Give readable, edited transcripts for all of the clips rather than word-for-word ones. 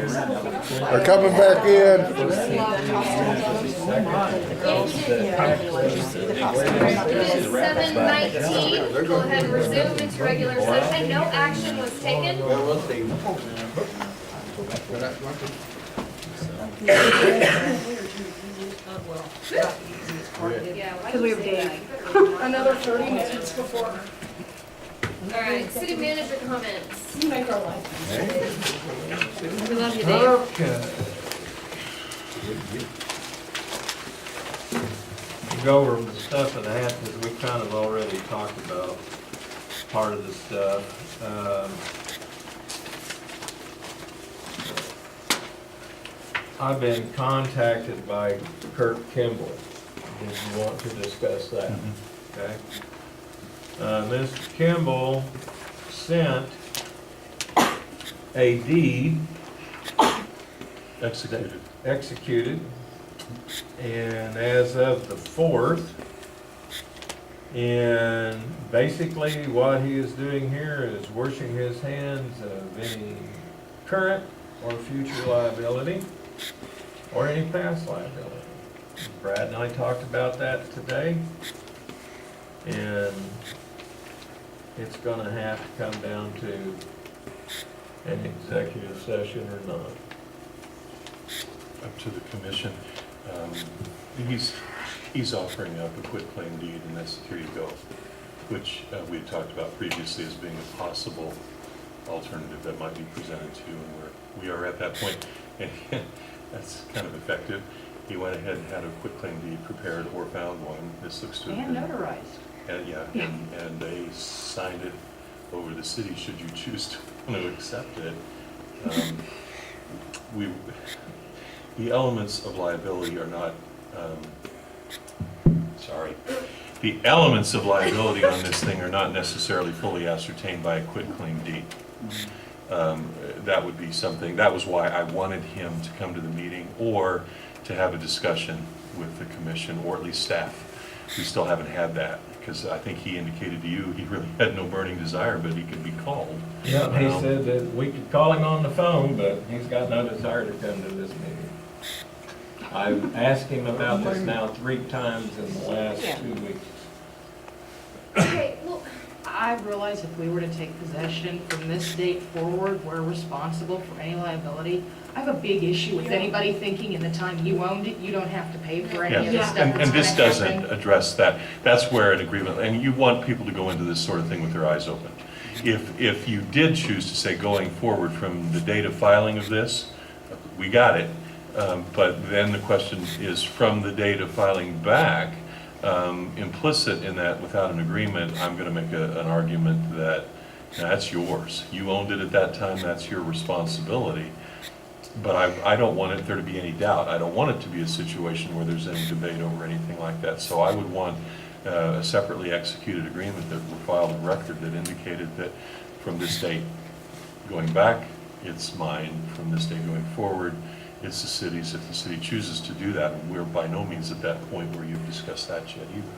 They're coming back in. 7:19. Go ahead and resume into regular session. No action was taken. Because we have Dave. Another 30 minutes before. All right, city manager comments. You make our life. We love you, Dave. Okay. Go over the stuff in half because we kind of already talked about part of the stuff. I've been contacted by Kurt Kimball. Did you want to discuss that? Okay. Mr. Kimball sent a deed executed, and as of the 4th, and basically what he is doing here is washing his hands of any current or future liability or any past liability. Brad and I talked about that today, and it's gonna have to come down to an executive session or not. Up to the commission. He's offering up a quitclaim deed, and that's the 3 to go, which we had talked about previously as being a possible alternative that might be presented to you, and we are at that point. And that's kind of effective. He went ahead and had a quitclaim deed prepared or found one. This looks to have And been notarized. and they signed it over the city should you choose to want to accept it. The elements of liability are not, the elements of liability on this thing are not necessarily fully ascertained by a quitclaim deed. That would be something, that was why I wanted him to come to the meeting or to have a discussion with the commission or at least staff. We still haven't had that because I think he indicated to you he really had no burning desire, but he could be called. Yeah, he said that we could call him on the phone, but he's got no desire to come to this meeting. I've asked him about this now 3 times in the last 2 weeks. Okay, well, I realize if we were to take possession from this date forward, we're responsible for any liability. I have a big issue with anybody thinking in the time you owned it, you don't have to pay for any of the stuff that's And this gonna doesn't happen. address that. That's where an agreement, and you want people to go into this sort of thing with their eyes open. If you did choose to say going forward from the date of filing of this, we got it. But then the question is from the date of filing back, implicit in that without an agreement, I'm going to make an argument that that's yours. You owned it at that time, that's your responsibility. But I don't want there to be any doubt. I don't want it to be a situation where there's any debate over anything like that. So I would want a separately executed agreement that were filed in record that indicated that from this date going back, it's mine. From this date going forward, it's the city's. If the city chooses to do that, we're by no means at that point where you've discussed that yet either.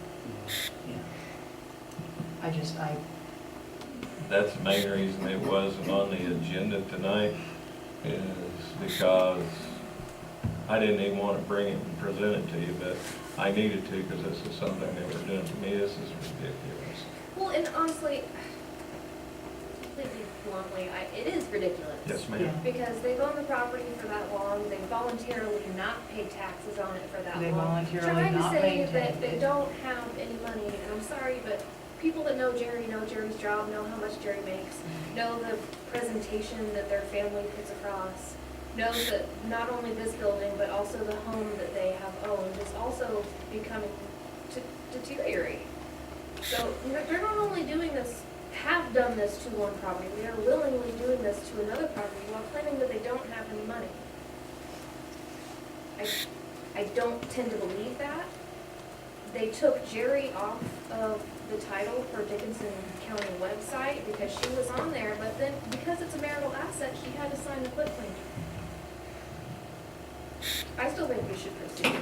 That's the main reason it wasn't on the agenda tonight, is because I didn't even want to bring it and present it to you, but I needed to because this is something they were doing to me. This is ridiculous. well, and honestly, completely bluntly, it is ridiculous. Yes, ma'am. Because they've owned the property for that long, they voluntarily not paid taxes on it for that They long. voluntarily not Trying to say maintained that they it. don't have any money, and I'm sorry, but people that know Jerry's job, know how much Jerry makes, know the presentation that their family puts across, knows that not only this building, but also the home that they have owned is also becoming to deteriorate. So they're not only doing this, have done this to one property, they are willingly doing this to another property while claiming that they don't have any money. I don't tend to believe that. They took Jerry off of the title for Dickinson County website because she was on there, but then because it's a marital asset, she had to sign the quitclaim. I still think we should proceed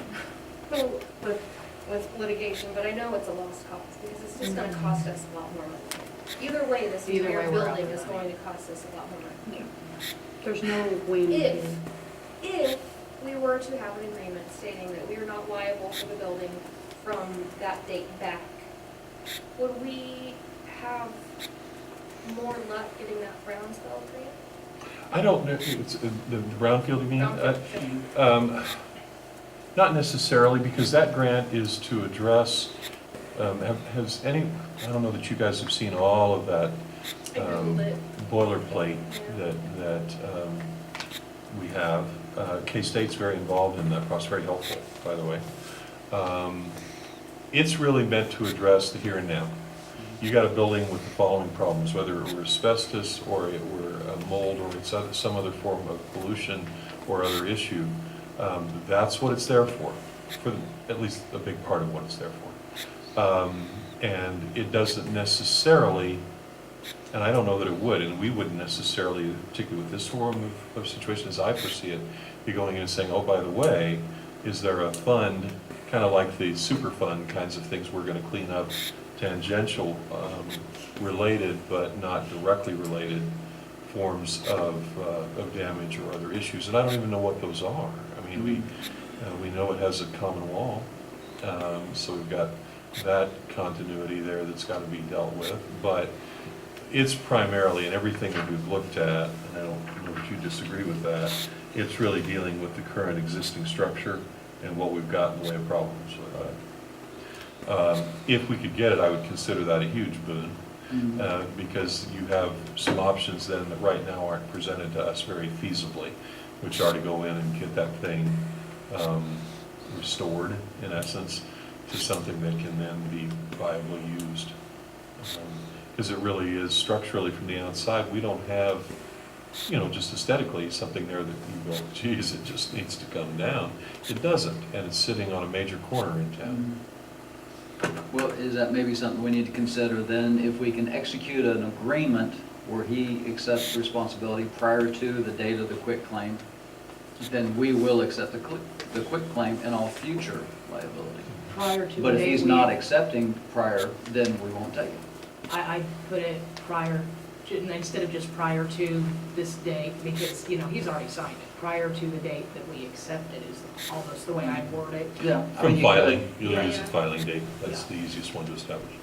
with litigation, but I know it's a lost cause because it's just gonna cost us a lot more money. Either way, this entire way, we're out building of is money. going to cost us a lot more money. There's no win. If we were to have an agreement stating that we are not liable for the building from that date back, would we have more luck getting that Brownsville grant? I don't know, it's the brownfield, you mean? Brownfield. Not necessarily, because that grant is to address, has any, I don't know that you guys have seen all of that I Googled it. boilerplate Yeah. that we have. K-State's very involved in that process, very helpful, by the way. It's really meant to address the here and now. You got a building with the following problems, whether it were asbestos or it were mold or it's some other form of pollution or other issue. That's what it's there for at least a big part of what it's there for. And it doesn't necessarily, and I don't know that it would, and we wouldn't necessarily, particularly with this form of situation as I foresee it, be going in and saying, oh, by the way, is there a fund, kind of like the super fund kinds of things we're going to clean up, tangential related but not directly related forms of damage or other issues. And I don't even know what those are. I mean, we know it has a common wall, so we've got that continuity there that's got to be dealt with. But it's primarily, in everything that we've looked at, and I don't know if you disagree with that, it's really dealing with the current existing structure and what we've got in the way of problems with that. If we could get it, I would consider that a huge boon, because you have some options then that right now aren't presented to us very feasibly, which are to go in and get that thing restored, in essence, to something that can then be viably used. Because it really is structurally from the outside, we don't have, just aesthetically, something there that you go, geez, it just needs to come down. It doesn't, and it's sitting on a major corner in town. Well, is that maybe something we need to consider then, if we can execute an agreement where he accepts responsibility prior to the date of the quitclaim, then we will accept the quitclaim and all future liability. Prior to the But if date he's we- not accepting prior, then we won't take it. I put it prior, instead of just prior to this date, because, he's already signed it. Prior to the date that we accept it is almost the way I word it. Yeah. From filing, you'll Yeah. use the filing date, that's Yeah. the easiest one to establish.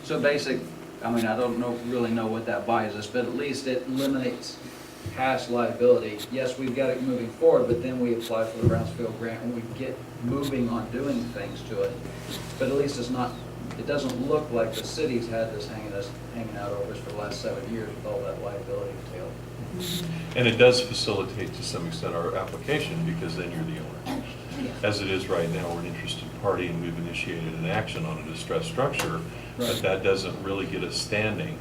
So I don't really know what that buys us, but at least it eliminates past liability. Yes, we've got it moving forward, but then we apply for the Brownsfield grant and we get moving on doing things to it. But at least it doesn't look like the city's had this hanging out over us for the last 7 years with all that liability entailed. And it does facilitate to some extent our application, because then you're the owner. As it is right now, we're an interested party and we've initiated an action on a distressed structure, but Right. that doesn't really get us standing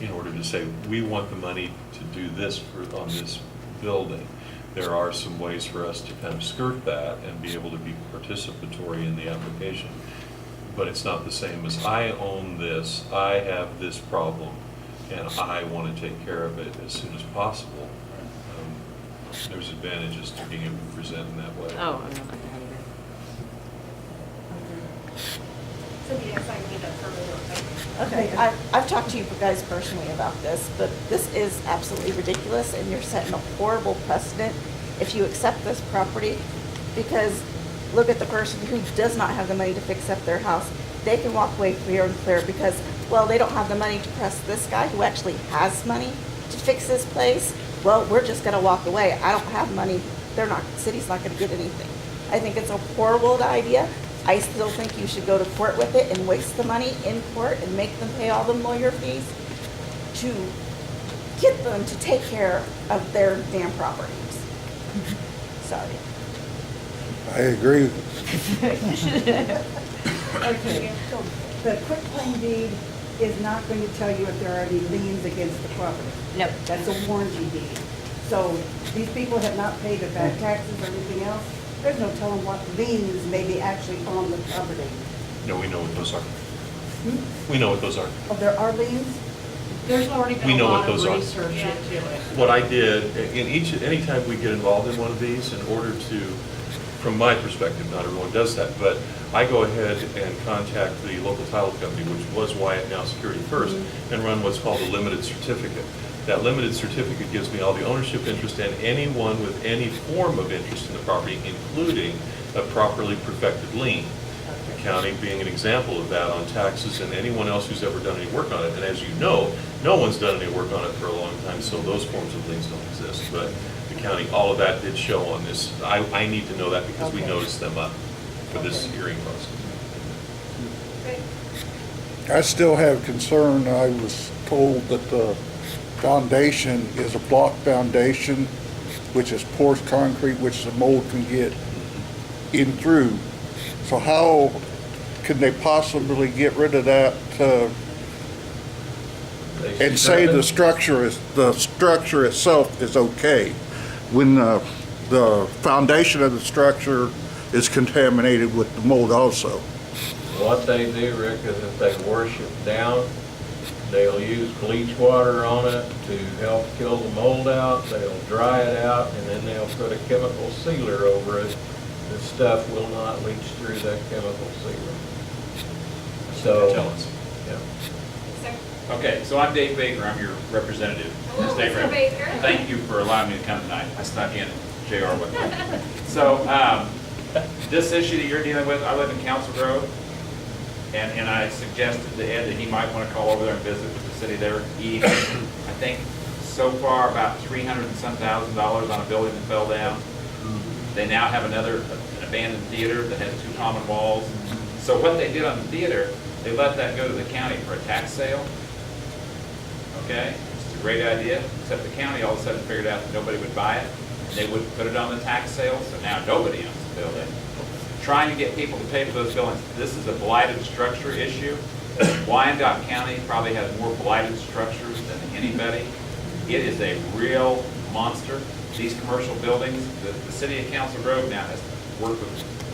in order to say, we want the money to do this on this building. There are some ways for us to kind of skirt that and be able to be participatory in the application. But it's not the same as, I own this, I have this problem, and I want to take care of it as soon as possible. There's advantages to being able to present in that way. Oh, I'm not that So yes, I need that permit. Okay, I've talked to you guys personally about this, but this is absolutely ridiculous, and you're setting a horrible precedent if you accept this property, because look at the person who does not have the money to fix up their house. They can walk away free and clear because, well, they don't have the money to press this guy who actually has money to fix this place. Well, we're just gonna walk away. I don't have money. The city's not gonna get anything. I think it's a horrible idea. I still think you should go to court with it and waste the money in court and make them pay all the lawyer fees to get them to take care of their damn properties. Sorry. I agree. Okay, so the quitclaim deed is not going to tell you if there are any liens against the property. No. That's a warranty deed. So these people have not paid their back taxes or anything else. There's no telling what liens may be actually on the property. No, we know what those are. We know what those are. Oh, there are liens? There's already We been a know what lot of those are. research into it. What I did, anytime we get involved in one of these, in order to, from my perspective, not everyone does that, but I go ahead and contact the local title company, which was Wyatt, now Security First, and run what's called a limited certificate. That limited certificate gives me all the ownership interest and anyone with any form of interest in the property, including a properly perfected lien. The county being an example of that on taxes and anyone else who's ever done any work on it. And as you know, no one's done any work on it for a long time, so those forms of liens don't exist. But the county, all of that did show on this. I need to know that because we Okay. noticed them up for this hearing process. Okay. I still have concern. I was told that the foundation is a block foundation, which is porous concrete, which the mold can get in through. So how could they possibly get rid of that and say the structure itself is okay when the foundation of the structure is contaminated with the mold also? What they do, Rick, is if they wash it down, they'll use bleach water on it to help kill the mold out. They'll dry it out, and then they'll put a chemical sealer over it. The stuff will not leach through that chemical sealer. So, Tell us. yeah. Okay, so I'm Dave Baker, I'm your representative. Hello, Ms. Mr. Baker. Thank you for allowing me to come tonight. I snuck in JR with me. So, this issue that you're dealing with, I live in Council Grove, and I suggested to Ed that he might want to call over there and visit with the city there. He, I think, so far about $300 and some thousand on a building that fell down. They now have an abandoned theater that has 2 common walls. So what they did on the theater, they let that go to the county for a tax sale. Okay, it's a great idea, except the county all of a sudden figured out that nobody would buy it. They wouldn't put it on the tax sale, so now nobody owns the building. Trying to get people to pay for those buildings. This is a blighted structure issue. Wyandotte County probably has more blighted structures than anybody. It is a real monster. These commercial buildings, the city of Council Grove now has worked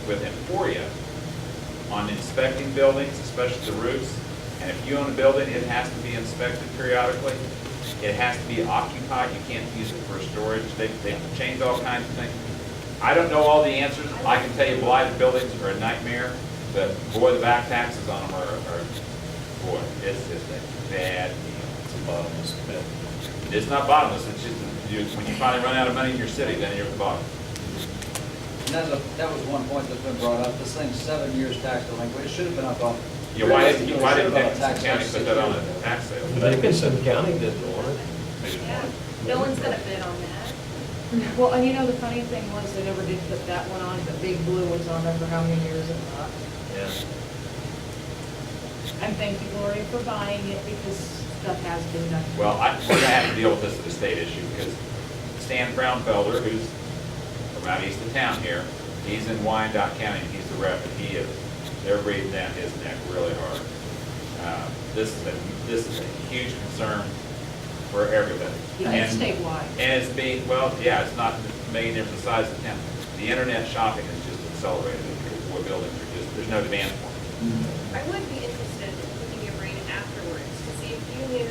with Emporia on inspecting buildings, especially the roofs. And if you own a building, it has to be inspected periodically. It has to be occupied. You can't use it for storage. They've changed all kinds of things. I don't know all the answers. I can tell you blighted buildings are a nightmare, but boy, the back taxes on them are boy, it's just a bad deal. It's a bottomless pit. It's not bottomless, it's just, when you finally run out of money in your city, then you're at the bottom. And that was one point that's been brought up. This thing's 7 years tax delinquent. It should have been up on. Yeah, why didn't It should have been on Dickinson tax County sale put that on 6 years a ago. tax sale? Dickinson County didn't want it. They didn't Yeah, want it. no one's gonna bid on that. Well, and you know, the funny thing was, they never did put that one on, but Big Blue was on there for how many years and not. Yeah. And thank you, Gloria, for buying it, because stuff has been done. Well, we're gonna have to deal with this as a state issue, because Stan Brownfelder, who's from out east of town here, he's in Wyandotte County, and he's the rep, and they're breathing down his neck really hard. This is a huge concern for everybody. Yeah, it's statewide. And it's being, well, yeah, it's not making it the size of town. The internet shopping is just accelerated, because boy, buildings are just, there's no demand for them. I would be interested in picking your brain afterwards to see if you knew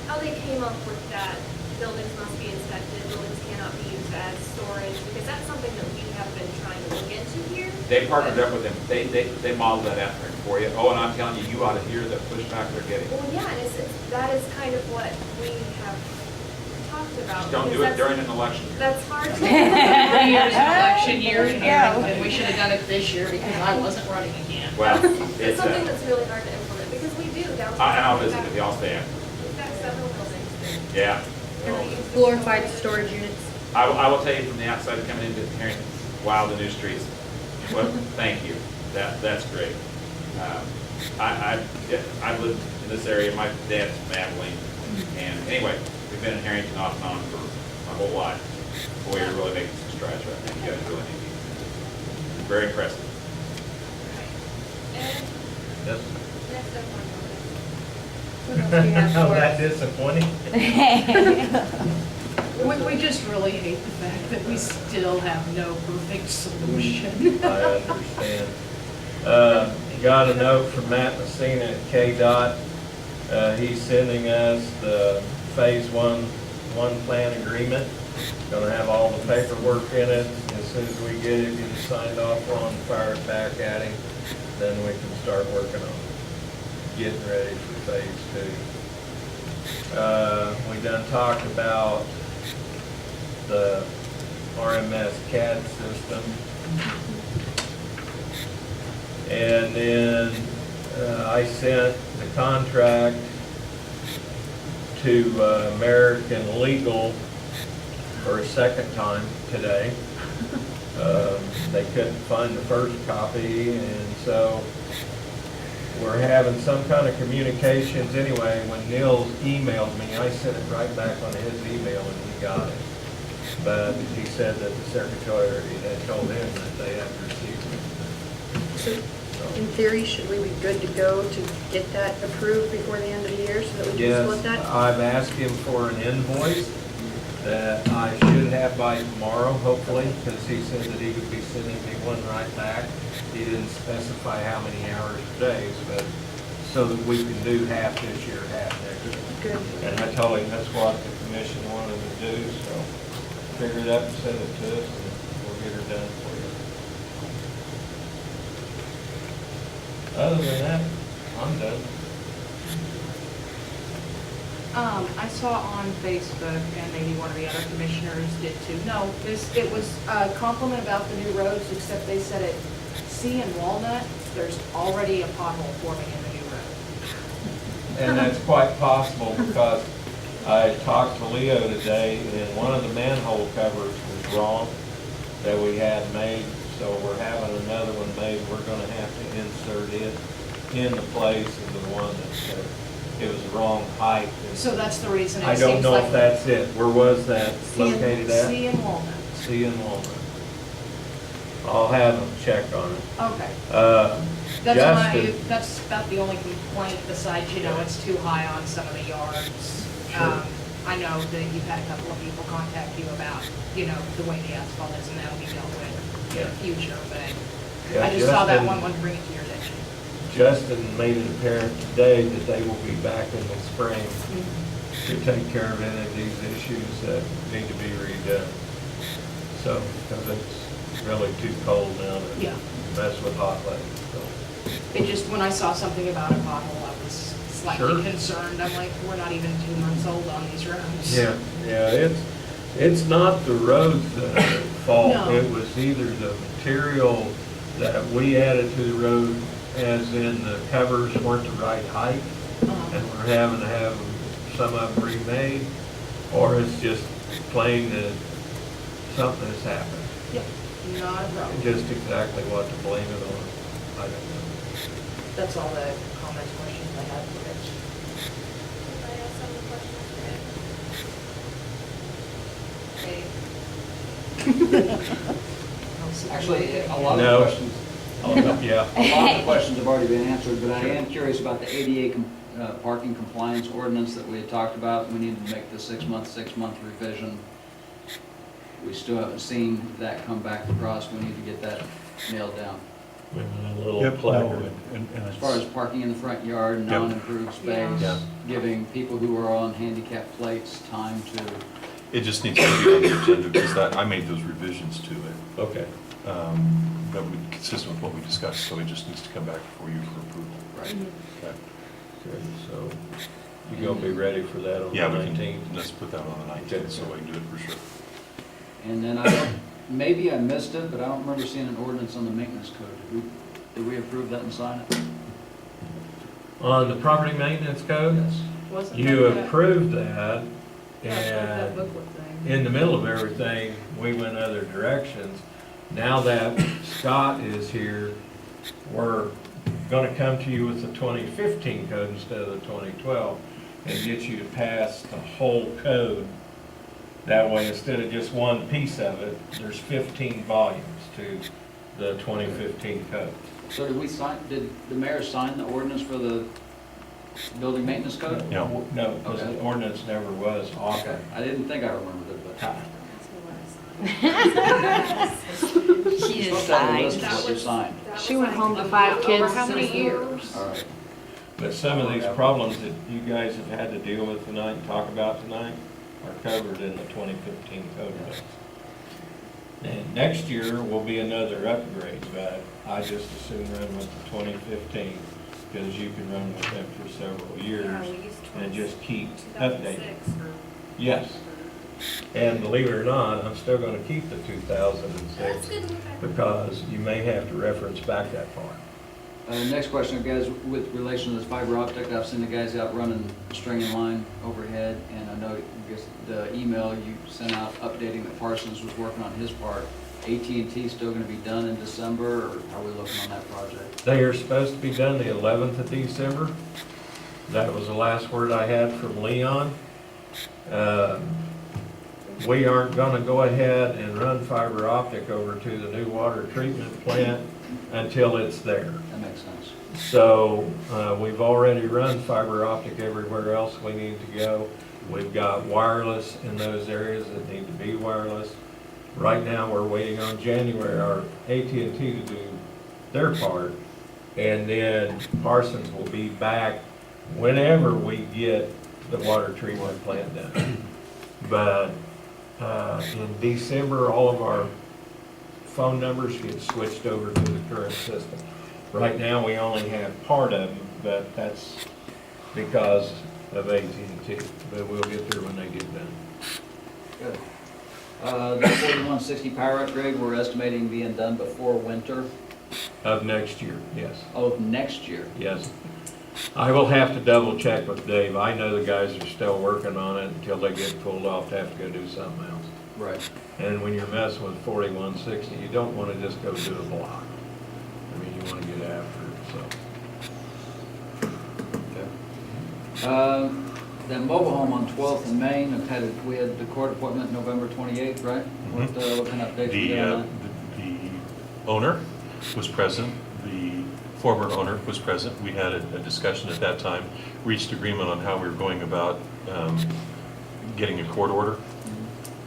how they came up with that buildings must be inspected, buildings cannot be used as storage, because that's something that we have been trying to look into here. They partnered up with them, they modeled that after him for you. Oh, and I'm telling you, you ought to hear the pushback they're getting. Well, yeah, and that is kind of what we have talked about. Just don't do because it during an election year. That's hard to. Every year's an election year in There we go. Herington. We should have done it this year because I wasn't running again. Well, It's it's, something that's really hard to implement, because we do downtown. and I'll visit with you, I'll stay after. We've got several buildings that Yeah. are used as Glorified storage units. I will tell you from the outside coming into Herington, wow, the new streets. Well, thank you. That's great. I've lived in this area, my dad's from Abilene. And anyway, we've been in Herington off and on for my whole life. Boy, you're really making some strides right now. You guys really need to. Very impressive. And Yes. next up on the list. What else do you have Oh, for that us? disappointing? We just really hate the fact that we still have no perfect solution. I understand. Got a note from Matt Messina at KDOT. He's sending us the Phase 1 plan agreement. Gonna have all the paperwork in it. As soon as we get it, get it signed off on, fire it back at him, then we can start working on getting ready for Phase 2. We done talked about the RMS CAD system. And then I sent the contract to American Legal for a second time today. They couldn't find the first copy, and so we're having some kind of communications anyway. When Neil emailed me, I sent it right back on his email and he got it. But he said that the secretary had told him that they had received it. In theory, should we be good to go to get that approved before the end of the year so that we can split Yes, that? I've asked him for an invoice that I should have by tomorrow, hopefully, because he said that he would be sending me one right back. He didn't specify how many hours or days, but so that we can do half this year, half next year. Good. And I told him that's what the commission wanted to do, so figure it up and send it to us, and we'll get her done for you. Other than that, I'm done. I saw on Facebook, and maybe one of the other commissioners did too. No, it was a compliment about the new roads, except they said at C and Walnut, there's already a pothole forming in the new road. And that's quite possible because I talked to Leo today and one of the manhole covers was wrong that we had made. So we're having another one made. We're gonna have to insert it in the place of the one that it was the wrong height. So that's the reason I it don't seems know like. if that's it. Where was that located at? C and Walnut. C and Walnut. I'll have them check on it. Okay. Justin, That's about the only complaint besides, it's too high on some of the yards. Sure. I know that you've had a couple of people contact you about, the way the asphalt is, and that'll be dealt with in the future, but Yeah, I just saw that Justin- one, wanted to bring it to your attention. Justin made it apparent today that they will be back in the spring to take care of any of these issues that need to be redone. So, because it's really too cold now to Yeah. mess with hot legs, so. It just, when I saw something about a pothole, I was Sure. slightly concerned. I'm like, we're not even 2 months old on these roads. Yeah, it's not the roads that are at fault. No. It was either the material that we added to the road, as in the covers weren't the right height, and we're having to have some of them remade, or it's just plain that something has happened. Yep, not a problem. Just exactly what to blame it on, I don't know. That's all the comments, questions I had for Rich. Anybody else have any questions for him? Actually, a lot of No. the questions, Yeah, a lot of the questions have already been answered, but I am curious about the ADA parking compliance ordinance that we had talked about. We need to make the six-month revision. We still haven't seen that come back across. We need to get that nailed down. with a little Yep, no, placard. and As far as parking in the front yard, Yep. non-improved space, Yeah. giving people who are on handicap plates time to, it just needs to be on the agenda because I made those revisions to it. Okay. That would be consistent with what we discussed, so it just needs to come back for you for approval. right? Okay. Good, so you gonna be ready for that on the Yeah, we 19th? can, let's put that on the 19th so we can do it for sure. And then maybe I missed it, but I don't remember seeing an ordinance on the maintenance code. Did we approve that and sign it? On the property maintenance code? Yes. Wasn't You that- approved that, Yeah, that and booklet thing. in the middle of everything, we went other directions. Now that Scott is here, we're gonna come to you with the 2015 code instead of the 2012, and get you to pass the whole code. That way, instead of just one piece of it, there's 15 volumes to the 2015 code. So did the mayor sign the ordinance for the building maintenance code? Yeah. No, because the Okay. ordinance never was Okay, offered. I didn't think I remembered it, but. She Supposed to have a list of That what you was- signed. that She was went like home to 5 over kids how many and- years? All right. But some of these problems that you guys have had to deal with tonight and talk about tonight are covered in the 2015 code book. And next year will be another upgrade, but I just assume run with the 2015. because you can run with them for several years Yeah, we used and just keep 2006 updating. for. Yes, and believe it or not, I'm still gonna keep the That's 2006 good. because you may have to reference back that far. Next question, guys, with relation to this fiber optic, I've seen the guys out running stringing line overhead, and I know, I guess, the email you sent out updating that Parsons was working on his part. AT&T still gonna be done in December, or how are we looking on that project? They are supposed to be done the 11th of December. That was the last word I had from Leon. We aren't gonna go ahead and run fiber optic over to the new water treatment plant until it's there. That makes sense. So, we've already run fiber optic everywhere else we need to go. We've got wireless in those areas that need to be wireless. Right now, we're waiting on January, our AT&T to do their part. And then Parsons will be back whenever we get the water treatment plant done. But, in December, all of our phone numbers get switched over to the current system. Right now, we only have part of them, but that's because of AT&T, but we'll get there when they get done. Good. The 4160 power upgrade, we're estimating being done before winter Of next year, yes, of next year. yes. I will have to double check with Dave. I know the guys are still working on it until they get pulled off to have to go do something else. Right. And when you're messing with 4160, you don't want to just go do a block. I mean, you want to get after it, so. Okay. The mobile home on 12th and Main, we had the court appointment November 28th, right? What kind of updates we The, got on the owner was present, the former owner was present. We had a discussion at that time, reached agreement on how we were going about getting a court order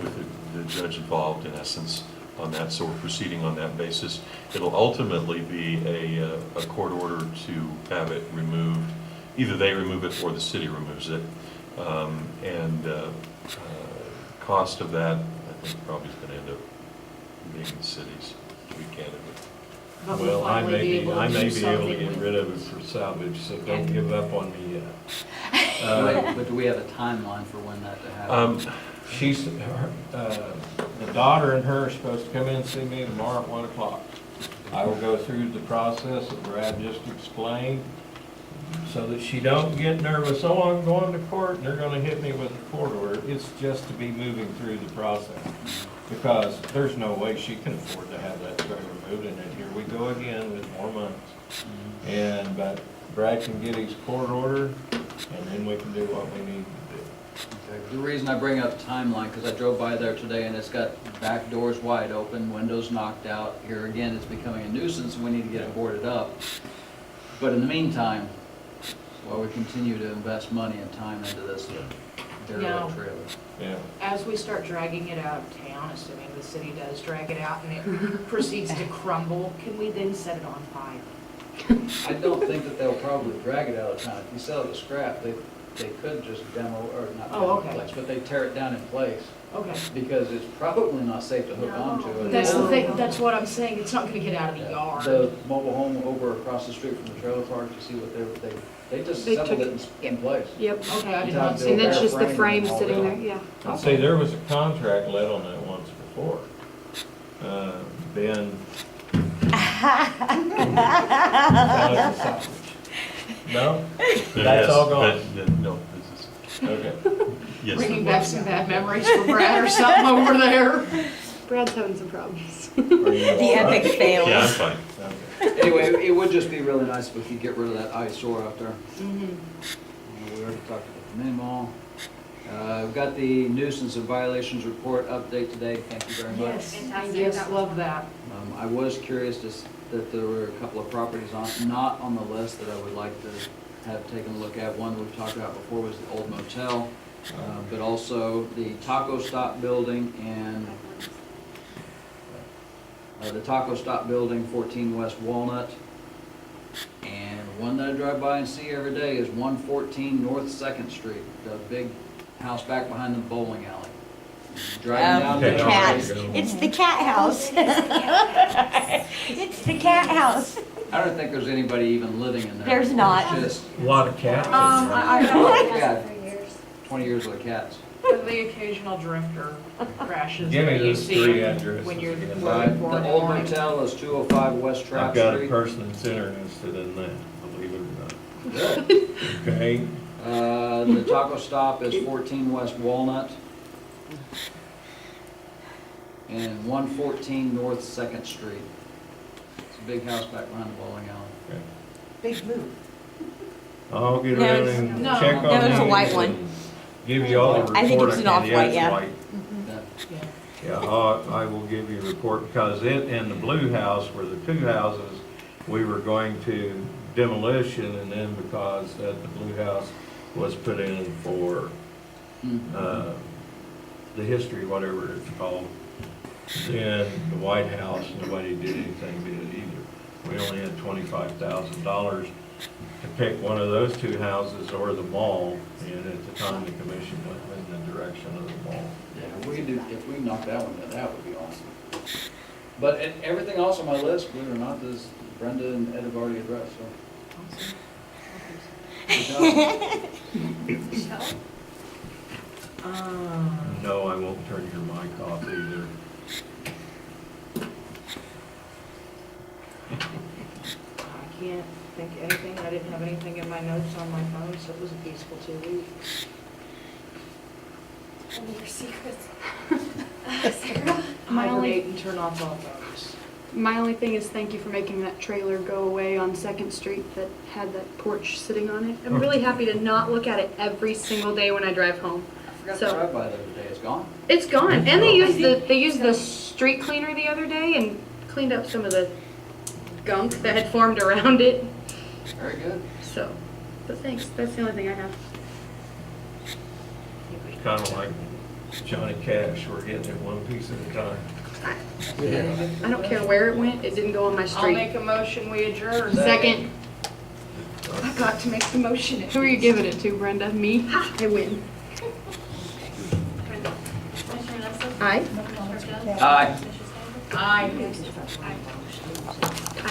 with the judge involved, in essence, on that, so we're proceeding on that basis. It'll ultimately be a court order to have it removed. Either they remove it or the city removes it. Cost of that, I think, probably is gonna end up being the city's, to be candid with. But we'll Well, I finally may be be able to able do to something get with- rid of it for salvage, so don't give up on me yet. But do we have a timeline for when that to happen? She's, the daughter and her are supposed to come in and see me tomorrow at 1 o'clock. I will go through the process that Brad just explained, so that she don't get nervous, oh, I'm going to court, and they're gonna hit me with a court order. It's just to be moving through the process, because there's no way she can afford to have that trailer moved, and then here we go again with more money. But Brad can get his court order, and then we can do what we need to do. Okay. The reason I bring up timeline, because I drove by there today and it's got back doors wide open, windows knocked out. Here again, it's becoming a nuisance and we need to get it boarded up. But in the meantime, while we continue to invest money and time into this derelict trailer. Yeah. As we start dragging it out of town, assuming the city does drag it out and it proceeds to crumble, can we then set it on fire? I don't think that they'll probably drag it out of town. If you sell it as scrap, they could just demo, or not Oh, demo okay. in place, but they tear it down in place Okay. because it's probably not safe to hook No. onto it. That's the thing, that's what I'm saying, it's not gonna get out of the Yeah. yard. The mobile home over across the street from the trailer park, you see what they just They assembled took- it in place. Yep. Okay, I did not see And that. that's just the Frame frame and all sitting that. there, yeah. I'd say there was a contract let on that once before. Ben. No? That's all gone? No, this is, Okay. yes. Bringing back some bad memories for Brad or something over there. Brad's having some problems. The epic fail. Yeah, I'm fine. Okay. Anyway, it would just be really nice if we could get rid of that eyesore out there. Mhm. We already talked about the minimal. We've got the nuisance and violations report update today. Thank you very much. Yes, Fantastic. yes, That was love fun. that. I was curious that there were a couple of properties not on the list that I would like to have taken a look at. One we've talked about before was the old motel, but also the taco stop building and the taco stop building, 14 West Walnut. And one that I drive by and see every day is 114 North 2nd Street, the big house back behind the bowling alley. Driving down the the cat. alley. It's the cat house. It's the cat house. I don't think there's anybody even living in there. There's not. It's just, A lot of cats. I yeah, For years. 20 years with cats. the occasional drifter crashes Give me that you those see three addresses when you're again. looking for The it old online. motel is 205 West Trout I've got a Street. person that's interested in that, believe it or not. Good. Okay, The taco stop is 14 West Walnut. And 114 North Second Street. It's a big house back behind the bowling alley. Big blue. I'll get No, around it's- and no, check on no, it's a these white one. and give you all the report. I think it's can. an Yeah, off-white, it's yeah. white. Yeah, I will give you a report, because it and the blue house were the two houses we were going to demolition, and then because that the blue house was put in for, the history, whatever it's called, then the White House, nobody did anything to it either. We only had $25,000 to pick one of those two houses or the mall, and at the time, the commission went in the direction of the mall. Yeah, we could do, if we knock that one down, that would be awesome. But everything else on my list, believe it or not, is Brenda and Ed have already addressed, so. Good job. No, I won't turn your mic off either. I can't think of anything. I didn't have anything in my notes on my phone, so it was a peaceful 2 weeks. One of your secrets. Sarah? My only- Hibernate and turn off all phones. My only thing is thank you for making that trailer go away on Second Street that had that porch sitting on it. I'm really happy to not look at it every single day when I drive home. I forgot So- to drive by the other day, it's gone. It's gone, and they used the street cleaner the other day and cleaned up some of the gunk that had formed around it. Very good. So, but thanks, that's the only thing I have. Kind of like Johnny Cash, we're getting it one piece at a time. I don't care where it went, it didn't go on my I'll street. make a motion, we adjourn. Second. I got to make the motion. Who are you giving it to, Brenda? Me? I win. Commissioner Nelson? Aye. Commissioner Jones? Aye. Commissioner Sanders? Aye. Aye.